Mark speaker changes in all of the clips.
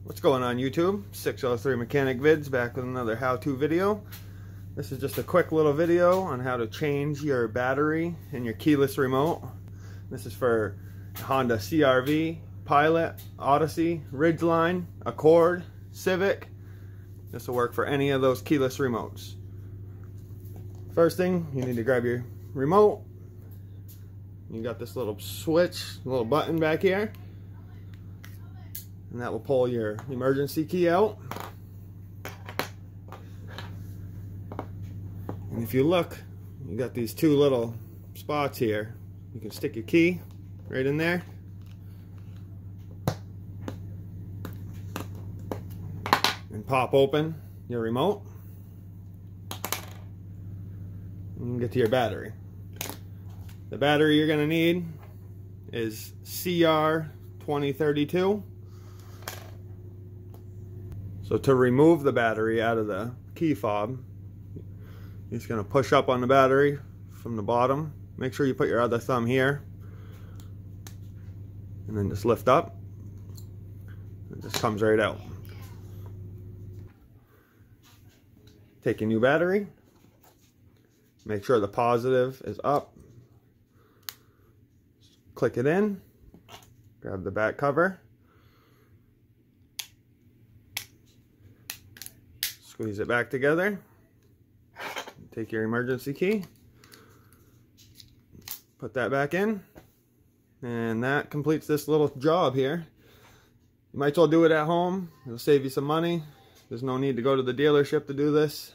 Speaker 1: What's going on YouTube? 603 Mechanic Vids back with another how-to video. This is just a quick little video on how to change your battery in your keyless remote. This is for Honda CR-V, Pilot, Odyssey, Ridgeline, Accord, Civic. This will work for any of those keyless remotes. First thing, you need to grab your remote. You got this little switch, little button back here. And that will pull your emergency key out. And if you look, you got these two little spots here. You can stick your key right in there. And pop open your remote. And you can get to your battery. The battery you're going to need is CR2032. So to remove the battery out of the key fob, you're just going to push up on the battery from the bottom. Make sure you put your other thumb here. And then just lift up. It just comes right out. Take your new battery. Make sure the positive is up. Click it in. Grab the back cover. Squeeze it back together. Take your emergency key. Put that back in. And that completes this little job here. You might as well do it at home. It'll save you some money. There's no need to go to the dealership to do this.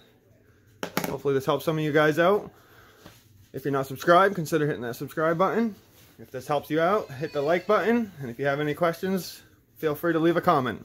Speaker 1: Hopefully this helps some of you guys out. If you're not subscribed, consider hitting that subscribe button. If this helps you out, hit the like button. And if you have any questions, feel free to leave a comment.